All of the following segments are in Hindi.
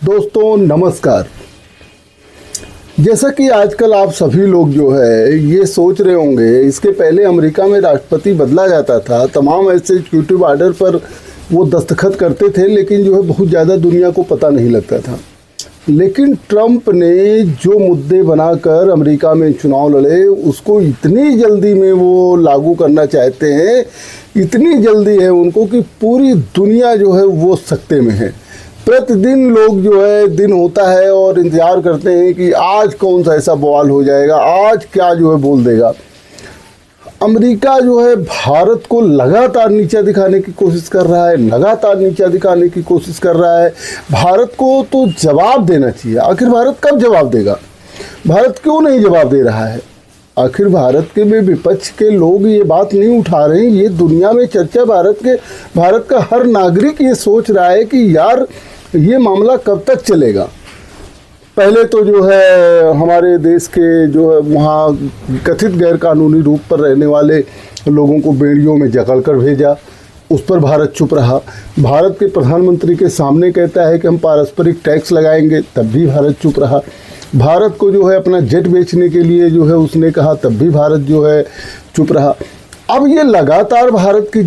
दोस्तों नमस्कार। जैसा कि आजकल आप सभी लोग जो है ये सोच रहे होंगे, इसके पहले अमेरिका में राष्ट्रपति बदला जाता था, तमाम ऐसे एग्जीक्यूटिव ऑर्डर पर वो दस्तखत करते थे, लेकिन जो है बहुत ज़्यादा दुनिया को पता नहीं लगता था। लेकिन ट्रंप ने जो मुद्दे बनाकर अमेरिका में चुनाव लड़े, उसको इतनी जल्दी में वो लागू करना चाहते हैं, इतनी जल्दी है उनको कि पूरी दुनिया जो है वो सकते में है। प्रतिदिन लोग जो है दिन होता है और इंतज़ार करते हैं कि आज कौन सा ऐसा बवाल हो जाएगा, आज क्या जो है बोल देगा। अमेरिका जो है भारत को लगातार नीचा दिखाने की कोशिश कर रहा है, लगातार नीचा दिखाने की कोशिश कर रहा है। भारत को तो जवाब देना चाहिए। आखिर भारत कब जवाब देगा? भारत क्यों नहीं जवाब दे रहा है? आखिर भारत के में विपक्ष के लोग ये बात नहीं उठा रहे हैं। ये दुनिया में चर्चा भारत का हर नागरिक ये सोच रहा है कि यार ये मामला कब तक चलेगा। पहले तो जो है हमारे देश के जो है वहाँ कथित गैरकानूनी रूप पर रहने वाले लोगों को बेड़ियों में जकड़ कर भेजा, उस पर भारत चुप रहा। भारत के प्रधानमंत्री के सामने कहता है कि हम पारस्परिक टैक्स लगाएंगे, तब भी भारत चुप रहा। भारत को जो है अपना जेट बेचने के लिए जो है उसने कहा, तब भी भारत जो है चुप रहा। अब ये लगातार भारत का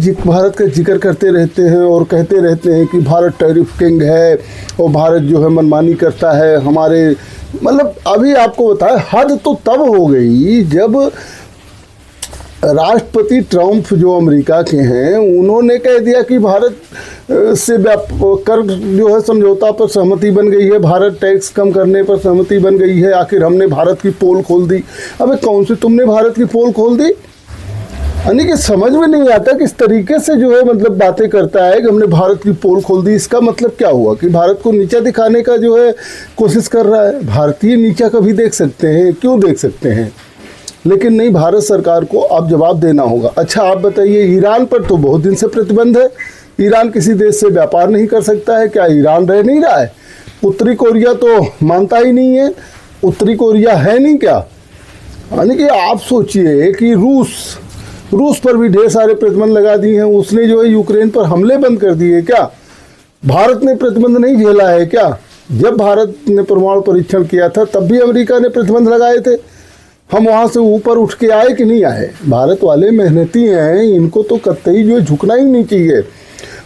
जिक्र करते रहते हैं और कहते रहते हैं कि भारत टैरिफ किंग है और भारत जो है मनमानी करता है हमारे, मतलब अभी आपको बताएं हद तो तब हो गई जब राष्ट्रपति ट्रंप जो अमेरिका के हैं उन्होंने कह दिया कि भारत से कर जो है समझौता पर सहमति बन गई है, भारत टैक्स कम करने पर सहमति बन गई है। आखिर हमने भारत की पोल खोल दी। अबे कौन सी तुमने भारत की पोल खोल दी? यानी कि समझ में नहीं आता किस तरीके से जो है मतलब बातें करता है कि हमने भारत की पोल खोल दी। इसका मतलब क्या हुआ कि भारत को नीचा दिखाने का जो है कोशिश कर रहा है। भारतीय नीचा कभी देख सकते हैं, क्यों देख सकते हैं, लेकिन नहीं, भारत सरकार को अब जवाब देना होगा। अच्छा आप बताइए, ईरान पर तो बहुत दिन से प्रतिबंध है, ईरान किसी देश से व्यापार नहीं कर सकता है। क्या ईरान रह नहीं रहा है? उत्तरी कोरिया तो मानता ही नहीं है, उत्तरी कोरिया है नहीं क्या? यानी कि आप सोचिए कि रूस पर भी ढेर सारे प्रतिबंध लगा दिए हैं। उसने जो है यूक्रेन पर हमले बंद कर दिए। क्या भारत ने प्रतिबंध नहीं झेला है क्या? जब भारत ने परमाणु परीक्षण किया था तब भी अमेरिका ने प्रतिबंध लगाए थे। हम वहाँ से ऊपर उठ के आए कि नहीं आए? भारत वाले मेहनती हैं, इनको तो कतई जो है झुकना ही नहीं चाहिए।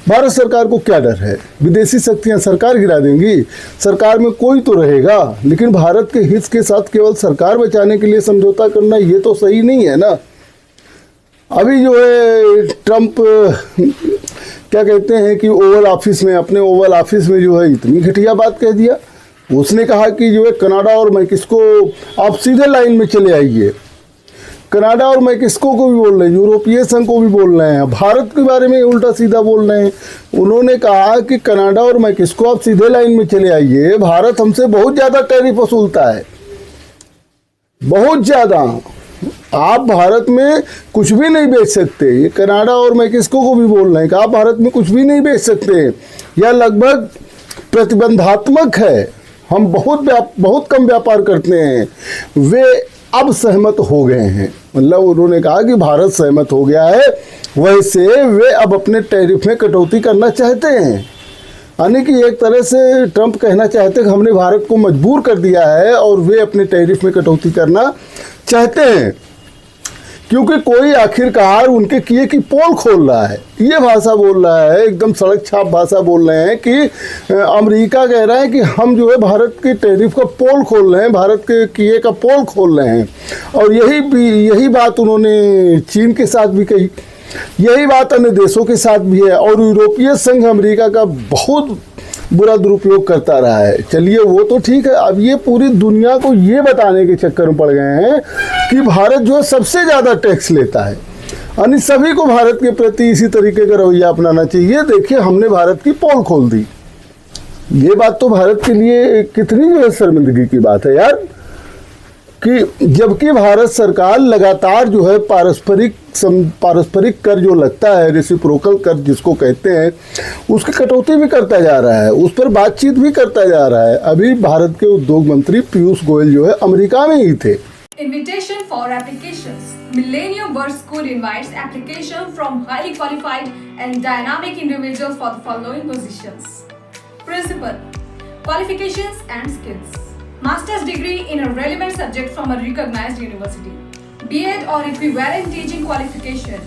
भारत सरकार को क्या डर है? विदेशी शक्तियाँ सरकार गिरा देंगी? सरकार में कोई तो रहेगा, लेकिन भारत के हित के साथ केवल सरकार बचाने के लिए समझौता करना ये तो सही नहीं है ना। अभी जो है ट्रंप क्या कहते हैं कि अपने ओवल ऑफिस में जो है इतनी घटिया बात कह दिया। उसने कहा कि जो है कनाडा और मैक्सिको आप सीधे लाइन में चले आइए। कनाडा और मैक्सिको को भी बोल रहे हैं, यूरोपीय संघ को भी बोल रहे हैं, भारत के बारे में उल्टा सीधा बोल रहे हैं। उन्होंने कहा कि कनाडा और मैक्सिको आप सीधे लाइन में चले आइए, भारत हमसे बहुत ज़्यादा टैरिफ वसूलता है, बहुत ज़्यादा। आप भारत में कुछ भी नहीं बेच सकते। ये कनाडा और मैक्सिको को भी बोल रहे हैं कि आप भारत में कुछ भी नहीं बेच सकते, यह लगभग प्रतिबंधात्मक है, हम बहुत कम व्यापार करते हैं। वे अब सहमत हो गए हैं, मतलब उन्होंने कहा कि भारत सहमत हो गया है, वैसे वे अब अपने टैरिफ में कटौती करना चाहते हैं। यानी कि एक तरह से ट्रंप कहना चाहते हैं कि हमने भारत को मजबूर कर दिया है और वे अपने टैरिफ में कटौती करना चाहते हैं, क्योंकि कोई आखिरकार उनके किए की पोल खोल रहा है। ये भाषा बोल रहा है, एकदम सड़क छाप भाषा बोल रहे हैं कि अमेरिका कह रहा है कि हम जो है भारत के टैरिफ का पोल खोल रहे हैं, भारत के किए का पोल खोल रहे हैं। और यही बात उन्होंने चीन के साथ भी कही, यही बात अन्य देशों के साथ भी है। और यूरोपीय संघ अमेरिका का बहुत बुरा दुरुपयोग करता रहा है। चलिए वो तो ठीक है, अब ये पूरी दुनिया को ये बताने के चक्कर में पड़ गए हैं कि भारत जो है सबसे ज़्यादा टैक्स लेता है, यानी सभी को भारत के प्रति इसी तरीके का रवैया अपनाना चाहिए। देखिए हमने भारत की पोल खोल दी। ये बात तो भारत के लिए कितनी जो है शर्मिंदगी की बात है यार, कि जबकि भारत सरकार लगातार जो है पारस्परिक कर जो लगता है, रेसिप्रोकल कर जिसको कहते हैं, उसकी कटौती भी करता जा रहा है, उस पर बातचीत भी करता जा रहा है। अभी भारत के उद्योग मंत्री पीयूष गोयल जो है अमेरिका में ही थे। Invitation for applications. Millennium Bird School invites application from highly qualified and dynamic individuals for the following positions: Principal, Qualifications and skills. Master's degree in a relevant subject from a recognized university. B.Ed or equivalent teaching qualification.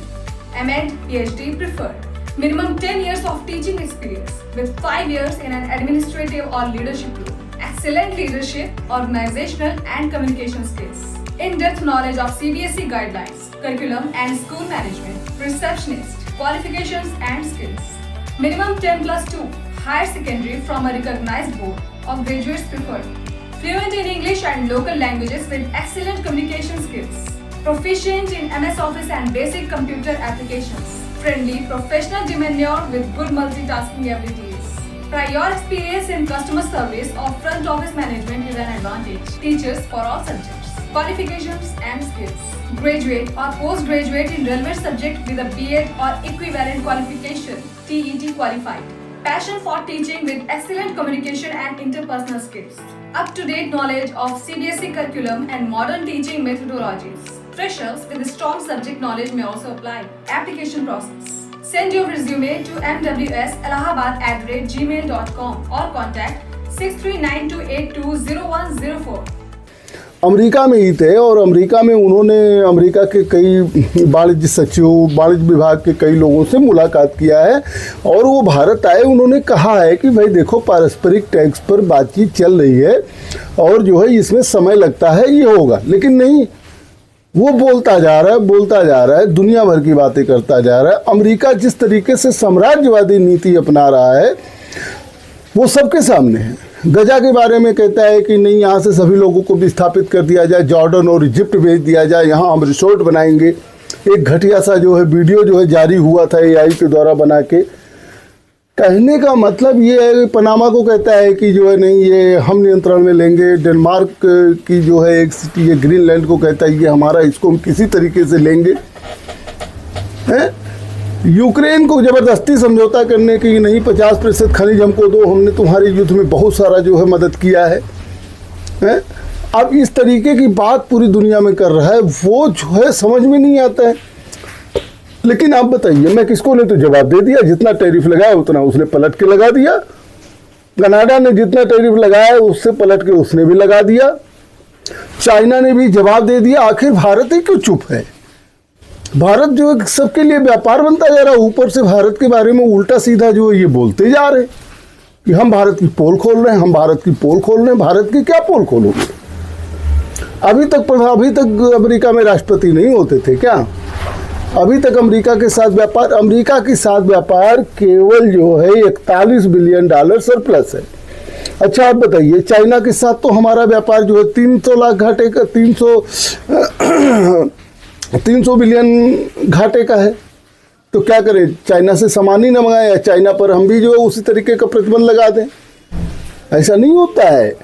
M.Ed, PhD preferred. Minimum 10 years of teaching experience with 5 years in an administrative or leadership role. Excellent leadership, organizational and communication skills. In-depth knowledge of CBSE guidelines, curriculum and school management. Receptionist, qualifications and skills. Minimum 10 plus 2, higher secondary from a recognized board or graduates preferred. Fluent in English and local languages with excellent communication skills. Proficient in MS Office and basic computer applications. Friendly, professional demeanor with good multitasking abilities. Prior experience in customer service or front office management is an advantage. Teachers for all subjects. Qualifications and skills. Graduate or postgraduate in relevant subject with a B.Ed or equivalent qualification. TET qualified. Passion for teaching with excellent communication and interpersonal skills. Up-to-date knowledge of CBSE curriculum and modern teaching methodologies. Freshers with strong subject knowledge may also apply. Application process. Send your resume to mwsallahabad@gmail.com or contact 6392820104. America में ही थे और अमेरिका में उन्होंने अमेरिका के कई वाणिज्य सचिव, वाणिज्य विभाग के कई लोगों से मुलाकात किया है और वो भारत आए। उन्होंने कहा है कि भाई देखो, पारस्परिक टैक्स पर बातचीत चल रही है और जो है इसमें समय लगता है, ये होगा। लेकिन नहीं, वो बोलता जा रहा है, दुनिया भर की बातें करता जा रहा है। अमेरिका जिस तरीके से साम्राज्यवादी नीति अपना रहा है वो सबके सामने है। गजा के बारे में कहता है कि नहीं, यहाँ से सभी लोगों को विस्थापित कर दिया जाए, जॉर्डन और इजिप्ट भेज दिया जाए, यहाँ हम रिसोर्ट बनाएंगे। एक घटिया सा जो है वीडियो जो है जारी हुआ था AI के द्वारा बना के। कहने का मतलब ये है, पनामा को कहता है कि जो है नहीं, ये हम नियंत्रण में लेंगे। डेनमार्क की जो है एक सिटी है ग्रीनलैंड को कहता है ये हमारा, इसको हम किसी तरीके से लेंगे। हैं? यूक्रेन को ज़बरदस्ती समझौता करने की नहीं, 50% खनिज हमको दो, हमने तुम्हारे युद्ध में बहुत सारा जो है मदद किया है। हैं? अब इस तरीके की बात पूरी दुनिया में कर रहा है, वो जो है समझ में नहीं आता है। लेकिन आप बताइए, मैं किसको ने तो जवाब दे दिया, जितना टैरिफ लगाया उतना उसने पलट के लगा दिया। कनाडा ने जितना टैरिफ लगाया उससे पलट के उसने भी लगा दिया। चाइना ने भी जवाब दे दिया। आखिर भारत ही क्यों चुप है? भारत जो है सबके लिए व्यापार बनता जा रहा है। ऊपर से भारत के बारे में उल्टा सीधा जो है ये बोलते जा रहे कि हम भारत की पोल खोल रहे हैं, हम भारत की पोल खोल रहे हैं। भारत की क्या पोल खोलोगे? अभी तक अमेरिका में राष्ट्रपति नहीं होते थे क्या? अभी तक अमेरिका के साथ व्यापार केवल जो है $41 बिलियन सरप्लस है। अच्छा आप बताइए, चाइना के साथ तो हमारा व्यापार जो है 300 लाख घाटे का, 300 बिलियन घाटे का है। तो क्या करें, चाइना से सामान ही न मंगाए या चाइना पर हम भी जो है उसी तरीके का प्रतिबंध लगा दें? ऐसा नहीं होता है।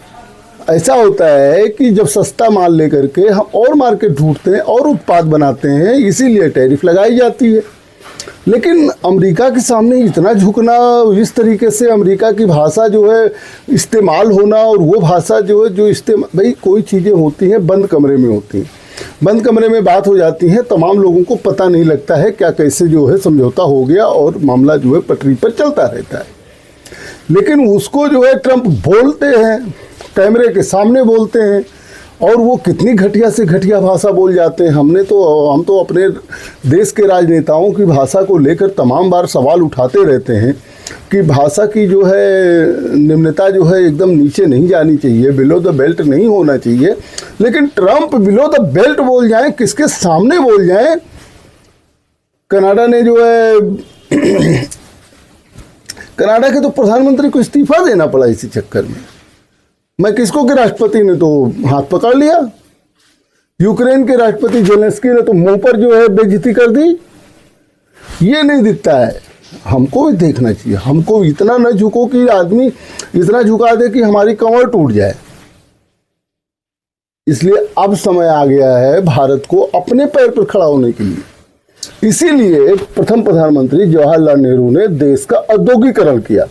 ऐसा होता है कि जब सस्ता माल लेकर के हम और मार्केट ढूंढते हैं और उत्पाद बनाते हैं, इसीलिए टैरिफ लगाई जाती है। लेकिन अमेरिका के सामने इतना झुकना, इस तरीके से अमेरिका की भाषा जो है इस्तेमाल होना, और वो भाषा जो है भाई कोई चीज़ें होती हैं बंद कमरे में होती हैं, बंद कमरे में बात हो जाती है, तमाम लोगों को पता नहीं लगता है क्या कैसे जो है समझौता हो गया और मामला जो है पटरी पर चलता रहता है। लेकिन उसको जो है ट्रंप बोलते हैं, कैमरे के सामने बोलते हैं, और वो कितनी घटिया से घटिया भाषा बोल जाते हैं। हम तो अपने देश के राजनेताओं की भाषा को लेकर तमाम बार सवाल उठाते रहते हैं कि भाषा की जो है निम्नता जो है एकदम नीचे नहीं जानी चाहिए, बिलो द बेल्ट नहीं होना चाहिए। लेकिन ट्रंप बिलो द बेल्ट बोल जाए, किसके सामने बोल जाए? कनाडा ने जो है कनाडा के तो प्रधानमंत्री को इस्तीफा देना पड़ा इसी चक्कर में। मैं किसको के राष्ट्रपति ने तो हाथ पकड़ लिया, यूक्रेन के राष्ट्रपति जेलेंस्की ने तो मुंह पर जो है बेइज्जती कर दी। ये नहीं दिखता है, हमको भी देखना चाहिए। हमको इतना न झुको कि आदमी इतना झुका दे कि हमारी कमर टूट जाए। इसलिए अब समय आ गया है भारत को अपने पैर पर खड़ा होने के लिए। इसीलिए प्रथम प्रधानमंत्री जवाहरलाल नेहरू ने देश का औद्योगिकरण किया।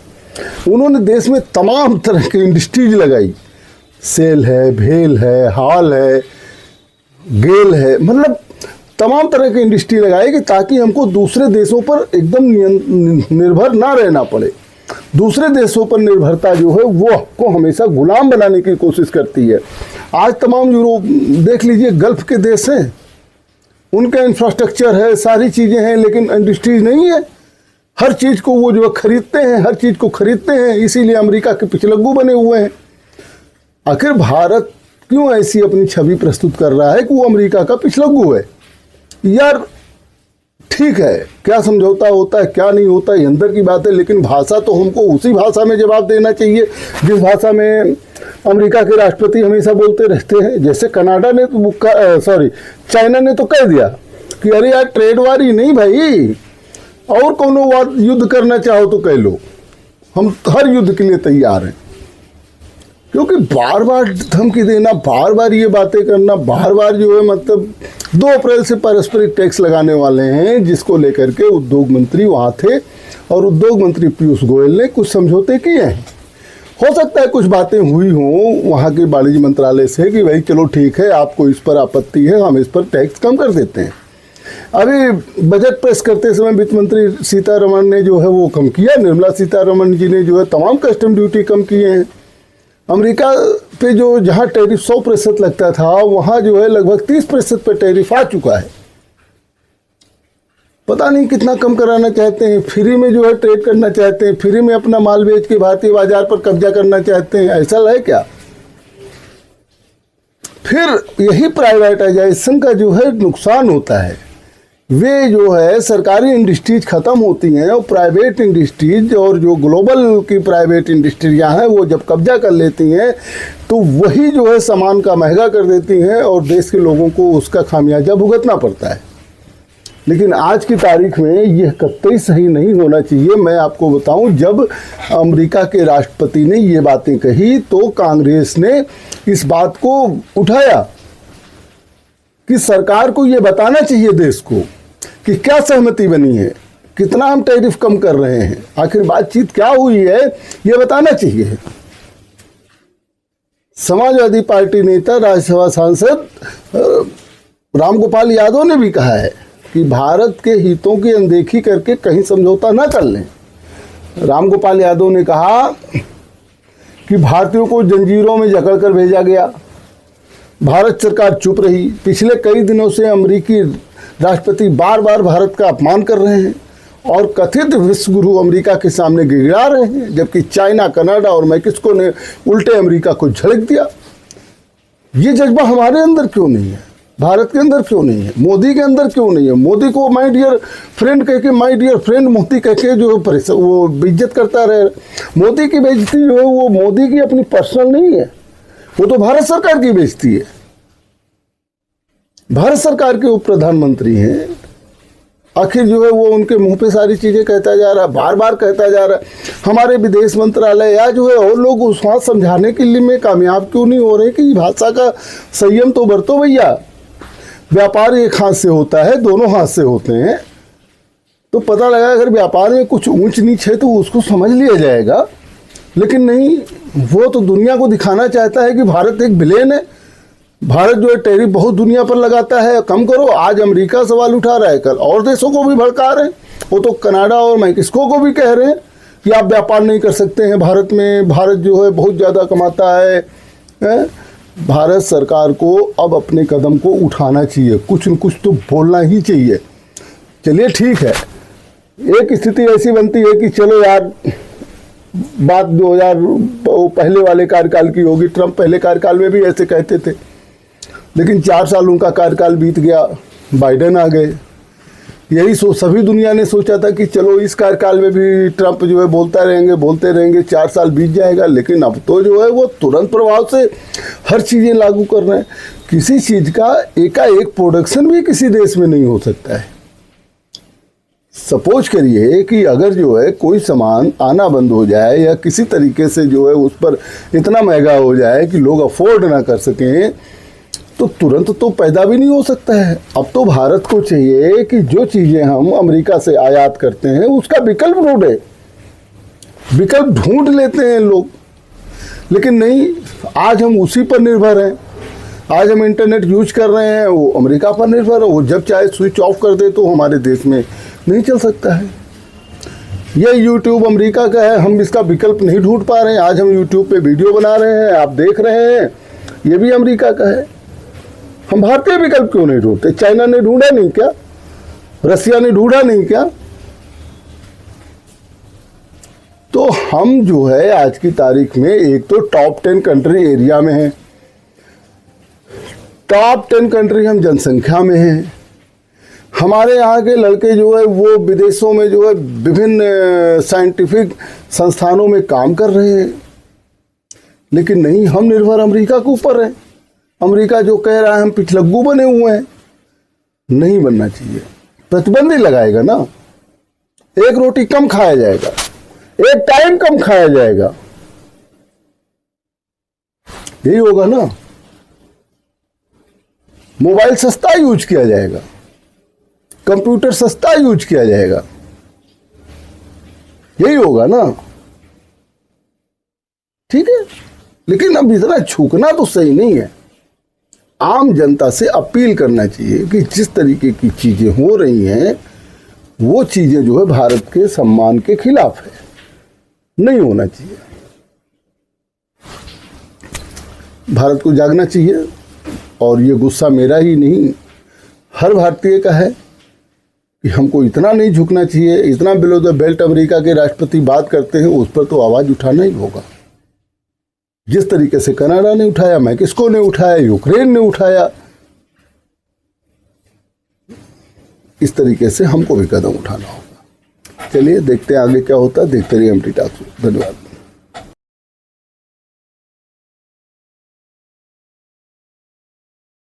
उन्होंने देश में तमाम तरह की इंडस्ट्रीज लगाई, सेल है, भेल है, हाल है, गेल है, मतलब तमाम तरह की इंडस्ट्री लगाई कि ताकि हमको दूसरे देशों पर एकदम निर्भर ना रहना पड़े। दूसरे देशों पर निर्भरता जो है वो आपको हमेशा गुलाम बनाने की कोशिश करती है। आज तमाम यूरोप देख लीजिए, गल्फ के देश हैं, उनका इंफ्रास्ट्रक्चर है, सारी चीज़ें हैं, लेकिन इंडस्ट्रीज नहीं है। हर चीज़ को वो जो है खरीदते हैं, हर चीज़ को खरीदते हैं, इसीलिए अमेरिका के पिछलग्गू बने हुए हैं। आखिर भारत क्यों ऐसी अपनी छवि प्रस्तुत कर रहा है कि वो अमेरिका का पिछलग्गू है? यार ठीक है, क्या समझौता होता है क्या नहीं होता है अंदर की बात है, लेकिन भाषा तो हमको उसी भाषा में जवाब देना चाहिए जिस भाषा में अमेरिका के राष्ट्रपति हमेशा बोलते रहते हैं। जैसे कनाडा ने तो चाइना ने तो कह दिया कि अरे यार ट्रेड वार ही नहीं भाई, और कोनो वार युद्ध करना चाहो तो कह लो, हम हर युद्ध के लिए तैयार हैं। क्योंकि बार बार धमकी देना, बार बार ये बातें करना, बार बार जो है मतलब 2 अप्रैल से पारस्परिक टैक्स लगाने वाले हैं, जिसको लेकर के उद्योग मंत्री वहाँ थे और उद्योग मंत्री पीयूष गोयल ने कुछ समझौते किए हैं। हो सकता है कुछ बातें हुई हों वहाँ के वाणिज्य मंत्रालय से कि भाई चलो ठीक है, आपको इस पर आपत्ति है, हम इस पर टैक्स कम कर देते हैं। अभी बजट पेश करते समय वित्त मंत्री सीतारमण ने जो है वो कम किया, निर्मला सीतारमण जी ने जो है तमाम कस्टम ड्यूटी कम किए हैं। अमेरिका पे जो जहाँ टैरिफ 100% लगता था, वहाँ जो है लगभग 30% पे टैरिफ आ चुका है। पता नहीं कितना कम कराना चाहते हैं, फ्री में जो है ट्रेड करना चाहते हैं, फ्री में अपना माल बेच के भारतीय बाजार पर कब्जा करना चाहते हैं, ऐसा है क्या? फिर यही प्राइवेटाइजेशन का जो है नुकसान होता है। वे जो है सरकारी इंडस्ट्रीज ख़त्म होती हैं और प्राइवेट इंडस्ट्रीज और जो ग्लोबल की प्राइवेट इंडस्ट्रियाँ हैं वो जब कब्जा कर लेती हैं तो वही जो है सामान का महंगा कर देती हैं और देश के लोगों को उसका खामियाजा भुगतना पड़ता है। लेकिन आज की तारीख में यह कतई सही नहीं होना चाहिए। मैं आपको बताऊं, जब अमेरिका के राष्ट्रपति ने ये बातें कही तो कांग्रेस ने इस बात को उठाया कि सरकार को ये बताना चाहिए देश को कि क्या सहमति बनी है, कितना हम टैरिफ कम कर रहे हैं, आखिर बातचीत क्या हुई है, ये बताना चाहिए। समाजवादी पार्टी नेता राज्यसभा सांसद रामगोपाल यादव ने भी कहा है कि भारत के हितों की अनदेखी करके कहीं समझौता न कर लें। रामगोपाल यादव ने कहा कि भारतीयों को जंजीरों में जकड़ कर भेजा गया, भारत सरकार चुप रही। पिछले कई दिनों से अमेरिकी राष्ट्रपति बार बार भारत का अपमान कर रहे हैं और कथित विश्व गुरु अमेरिका के सामने गिड़गिड़ा रहे हैं, जबकि चाइना, कनाडा और मैक्सिको ने उल्टे अमेरिका को झड़क दिया। ये जज्बा हमारे अंदर क्यों नहीं है, भारत के अंदर क्यों नहीं है, मोदी के अंदर क्यों नहीं है? मोदी को माय डियर फ्रेंड कह के, माय डियर फ्रेंड मोदी कह के जो वो बेइज्जत करता रहे। मोदी की बेइज्जती जो है वो मोदी की अपनी पर्सनल नहीं है, वो तो भारत सरकार की बेइज्जती है। भारत सरकार के उप प्रधानमंत्री हैं, आखिर जो है वो उनके मुंह पे सारी चीज़ें कहता जा रहा है, बार बार कहता जा रहा है। हमारे विदेश मंत्रालय या जो है और लोग उस वहाँ समझाने के लिए में कामयाब क्यों नहीं हो रहे कि भाषा का संयम तो बरतो भैया। व्यापार एक हाथ से होता है, दोनों हाथ से होते हैं। तो पता लगा अगर व्यापार में कुछ ऊंच नीच है तो उसको समझ लिया जाएगा, लेकिन नहीं, वो तो दुनिया को दिखाना चाहता है कि भारत एक विलेन है। भारत जो है टैरिफ बहुत दुनिया पर लगाता है, कम करो। आज अमेरिका सवाल उठा रहा है, कल और देशों को भी भड़का रहे हैं। वो तो कनाडा और मैक्सिको को भी कह रहे हैं कि आप व्यापार नहीं कर सकते हैं भारत में, भारत जो है बहुत ज़्यादा कमाता है। भारत सरकार को अब अपने कदम को उठाना चाहिए, कुछ न कुछ तो बोलना ही चाहिए। चलिए ठीक है, एक स्थिति ऐसी बनती है कि चलो यार बात 2000 पहले वाले कार्यकाल की होगी, ट्रंप पहले कार्यकाल में भी ऐसे कहते थे, लेकिन 4 साल उनका कार्यकाल बीत गया, बाइडेन आ गए। यही सभी दुनिया ने सोचा था कि चलो इस कार्यकाल में भी ट्रंप जो है बोलते रहेंगे, 4 साल बीत जाएगा। लेकिन अब तो जो है वो तुरंत प्रभाव से हर चीज़ें लागू कर रहे हैं। किसी चीज़ का एकाएक प्रोडक्शन भी किसी देश में नहीं हो सकता है। सपोज करिए कि अगर जो है कोई सामान आना बंद हो जाए या किसी तरीके से जो है उस पर इतना महंगा हो जाए कि लोग अफोर्ड ना कर सकें, तो तुरंत तो पैदा भी नहीं हो सकता है। अब तो भारत को चाहिए कि जो चीज़ें हम अमेरिका से आयात करते हैं उसका विकल्प ढूंढे। विकल्प ढूंढ लेते हैं लोग, लेकिन नहीं, आज हम उसी पर निर्भर हैं। आज हम इंटरनेट यूज कर रहे हैं, वो अमेरिका पर निर्भर है। वो जब चाहे स्विच ऑफ कर दे तो हमारे देश में नहीं चल सकता है। ये यूट्यूब अमेरिका का है, हम इसका विकल्प नहीं ढूंढ पा रहे हैं। आज हम यूट्यूब पे वीडियो बना रहे हैं, आप देख रहे हैं, ये भी अमेरिका का है। हम भारतीय विकल्प क्यों नहीं ढूंढते? चाइना ने ढूंढा नहीं क्या? रसिया ने ढूंढा नहीं क्या? तो हम जो है आज की तारीख में एक तो टॉप 10 कंट्री एरिया में है, टॉप 10 कंट्री हम जनसंख्या में हैं। हमारे यहाँ के लड़के जो है वो विदेशों में जो है विभिन्न साइंटिफिक संस्थानों में काम कर रहे हैं, लेकिन नहीं, हम निर्भर अमेरिका के ऊपर हैं। अमेरिका जो कह रहा है हम पिछलग्गू बने हुए हैं। नहीं बनना चाहिए, प्रतिबंध ही लगाएगा ना। एक रोटी कम खाया जाएगा, एक टाइम कम खाया जाएगा, यही होगा ना। मोबाइल सस्ता यूज किया जाएगा, कंप्यूटर सस्ता यूज किया जाएगा, यही होगा ना। ठीक है, लेकिन अब इतना झुकना तो सही नहीं है। आम जनता से अपील करना चाहिए कि जिस तरीके की चीजें हो रही हैं वो चीजें जो है भारत के सम्मान के खिलाफ है, नहीं होना चाहिए। भारत को जागना चाहिए, और ये गुस्सा मेरा ही नहीं, हर भारतीय का है कि हमको इतना नहीं झुकना चाहिए। इतना बिलो द बेल्ट अमेरिका के राष्ट्रपति बात करते हैं, उस पर तो आवाज उठाना ही होगा। जिस तरीके से कनाडा ने उठाया, मैक्सिको ने उठाया, यूक्रेन ने उठाया, इस तरीके से हमको भी कदम उठाना होगा। चलिए देखते हैं आगे क्या होता है। देखते रहिए एमटी टॉक्स। धन्यवाद।